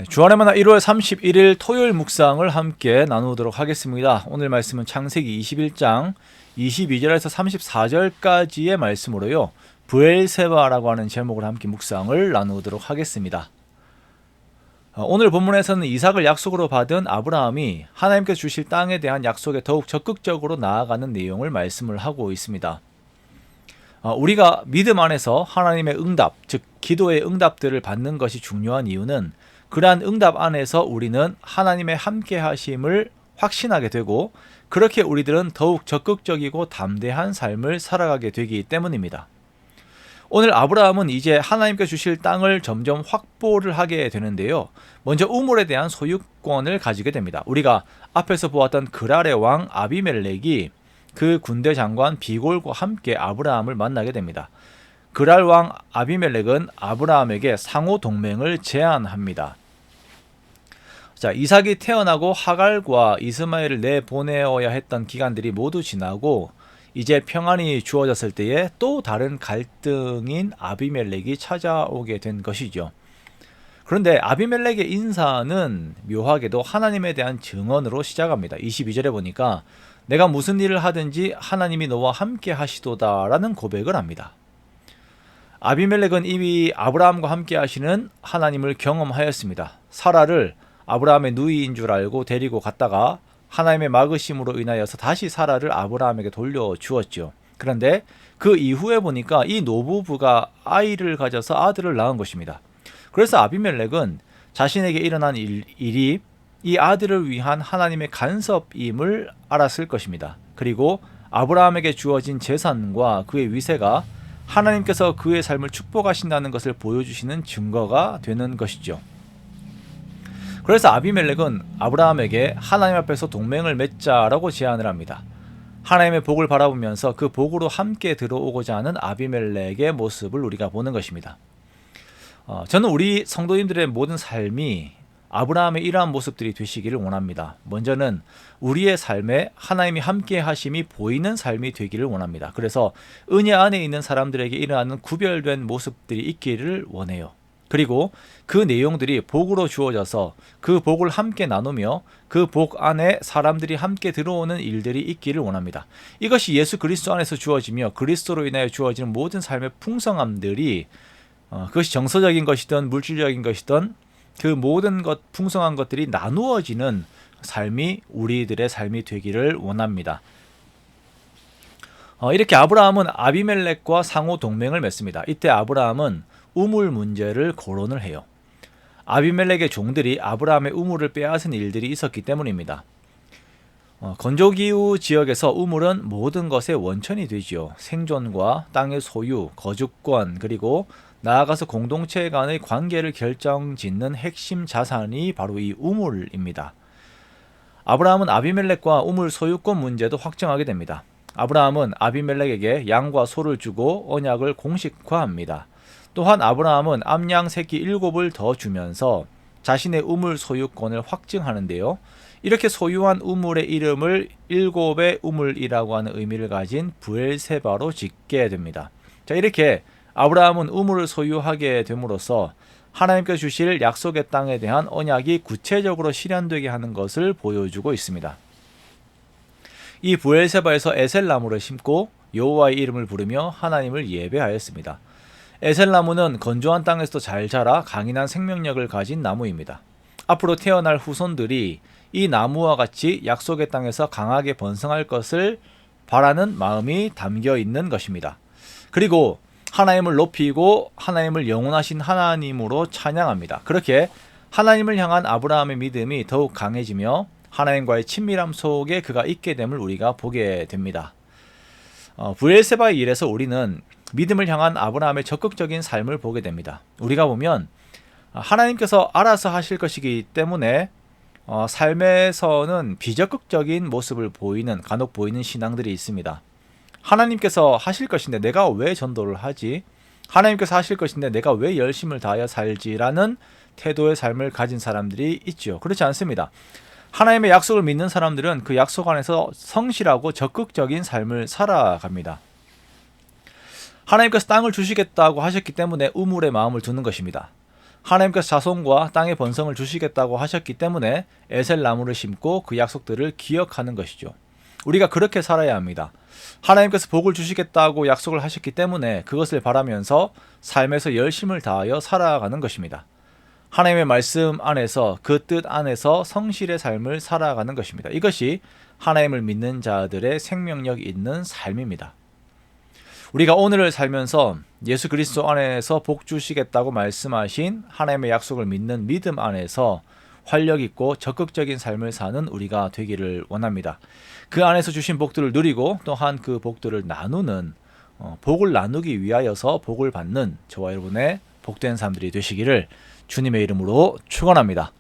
주안의 만나 1월 31일 토요일 묵상을 함께 나누도록 하겠습니다. 오늘 말씀은 창세기 21장 22절에서 34절까지의 말씀으로요. 브엘세바라고 하는 제목을 함께 묵상을 나누도록 하겠습니다. 오늘 본문에서는 이삭을 약속으로 받은 아브라함이 하나님께서 주실 땅에 대한 약속에 더욱 적극적으로 나아가는 내용을 말씀을 하고 있습니다. 우리가 믿음 안에서 하나님의 응답, 즉 기도의 응답들을 받는 것이 중요한 이유는 그러한 응답 안에서 우리는 하나님의 함께 하심을 확신하게 되고 그렇게 우리들은 더욱 적극적이고 담대한 삶을 살아가게 되기 때문입니다. 오늘 아브라함은 이제 하나님께 주실 땅을 점점 확보를 하게 되는데요. 먼저 우물에 대한 소유권을 가지게 됩니다. 우리가 앞에서 보았던 그랄의 왕 아비멜렉이 그 군대 장관 비골과 함께 아브라함을 만나게 됩니다. 그랄 왕 아비멜렉은 아브라함에게 상호 동맹을 제안합니다. 자, 이삭이 태어나고 하갈과 이스마엘을 내보내어야 했던 기간들이 모두 지나고 이제 평안이 주어졌을 때에 또 다른 갈등인 아비멜렉이 찾아오게 된 것이죠. 그런데 아비멜렉의 인사는 묘하게도 하나님에 대한 증언으로 시작합니다. 22절에 보니까 내가 무슨 일을 하든지 하나님이 너와 함께 하시도다 라는 고백을 합니다. 아비멜렉은 이미 아브라함과 함께 하시는 하나님을 경험하였습니다. 사라를 아브라함의 누이인 줄 알고 데리고 갔다가 하나님의 막으심으로 인하여서 다시 사라를 아브라함에게 돌려주었죠. 그런데 그 이후에 보니까 이 노부부가 아이를 가져서 아들을 낳은 것입니다. 그래서 아비멜렉은 자신에게 일어난 일이 이 아들을 위한 하나님의 간섭임을 알았을 것입니다. 그리고 아브라함에게 주어진 재산과 그의 위세가 하나님께서 그의 삶을 축복하신다는 것을 보여주시는 증거가 되는 것이죠. 그래서 아비멜렉은 아브라함에게 하나님 앞에서 동맹을 맺자라고 제안을 합니다. 하나님의 복을 바라보면서 그 복으로 함께 들어오고자 하는 아비멜렉의 모습을 우리가 보는 것입니다. 저는 우리 성도님들의 모든 삶이 아브라함의 이러한 모습들이 되시기를 원합니다. 먼저는 우리의 삶에 하나님이 함께 하심이 보이는 삶이 되기를 원합니다. 그래서 은혜 안에 있는 사람들에게 일어나는 구별된 모습들이 있기를 원해요. 그리고 그 내용들이 복으로 주어져서 그 복을 함께 나누며 그 복 안에 사람들이 함께 들어오는 일들이 있기를 원합니다. 이것이 예수 그리스도 안에서 주어지며 그리스도로 인하여 주어지는 모든 삶의 풍성함들이 그것이 정서적인 것이든 물질적인 것이든 그 모든 풍성한 것들이 나누어지는 삶이 우리들의 삶이 되기를 원합니다. 이렇게 아브라함은 아비멜렉과 상호 동맹을 맺습니다. 이때 아브라함은 우물 문제를 거론을 해요. 아비멜렉의 종들이 아브라함의 우물을 빼앗은 일들이 있었기 때문입니다. 건조기후 지역에서 우물은 모든 것의 원천이 되지요. 생존과 땅의 소유, 거주권, 그리고 나아가서 공동체 간의 관계를 결정짓는 핵심 자산이 바로 이 우물입니다. 아브라함은 아비멜렉과 우물 소유권 문제도 확정하게 됩니다. 아브라함은 아비멜렉에게 양과 소를 주고 언약을 공식화합니다. 또한 아브라함은 암양 새끼 7을 더 주면서 자신의 우물 소유권을 확증하는데요. 이렇게 소유한 우물의 이름을 7의 우물이라고 하는 의미를 가진 브엘세바로 짓게 됩니다. 자, 이렇게 아브라함은 우물을 소유하게 됨으로써 하나님께서 주실 약속의 땅에 대한 언약이 구체적으로 실현되게 하는 것을 보여주고 있습니다. 이 브엘세바에서 에셀나무를 심고 여호와의 이름을 부르며 하나님을 예배하였습니다. 에셀나무는 건조한 땅에서도 잘 자라 강인한 생명력을 가진 나무입니다. 앞으로 태어날 후손들이 이 나무와 같이 약속의 땅에서 강하게 번성할 것을 바라는 마음이 담겨 있는 것입니다. 그리고 하나님을 높이고 하나님을 영원하신 하나님으로 찬양합니다. 그렇게 하나님을 향한 아브라함의 믿음이 더욱 강해지며 하나님과의 친밀함 속에 그가 있게 됨을 우리가 보게 됩니다. 브엘세바의 일에서 우리는 믿음을 향한 아브라함의 적극적인 삶을 보게 됩니다. 우리가 보면 하나님께서 알아서 하실 것이기 때문에 삶에서는 비적극적인 모습을 간혹 보이는 신앙들이 있습니다. 하나님께서 하실 것인데 내가 왜 전도를 하지? 하나님께서 하실 것인데 내가 왜 열심을 다하여 살지라는 태도의 삶을 가진 사람들이 있죠. 그렇지 않습니다. 하나님의 약속을 믿는 사람들은 그 약속 안에서 성실하고 적극적인 삶을 살아갑니다. 하나님께서 땅을 주시겠다고 하셨기 때문에 우물에 마음을 두는 것입니다. 하나님께서 자손과 땅의 번성을 주시겠다고 하셨기 때문에 에셀 나무를 심고 그 약속들을 기억하는 것이죠. 우리가 그렇게 살아야 합니다. 하나님께서 복을 주시겠다고 약속을 하셨기 때문에 그것을 바라면서 삶에서 열심을 다하여 살아가는 것입니다. 하나님의 말씀 안에서 그 뜻 안에서 성실의 삶을 살아가는 것입니다. 이것이 하나님을 믿는 자들의 생명력 있는 삶입니다. 우리가 오늘을 살면서 예수 그리스도 안에서 복 주시겠다고 말씀하신 하나님의 약속을 믿는 믿음 안에서 활력 있고 적극적인 삶을 사는 우리가 되기를 원합니다. 그 안에서 주신 복들을 누리고 또한 그 복들을 나누는 복을 나누기 위하여서 복을 받는 저와 여러분의 복된 삶들이 되시기를 주님의 이름으로 축원합니다.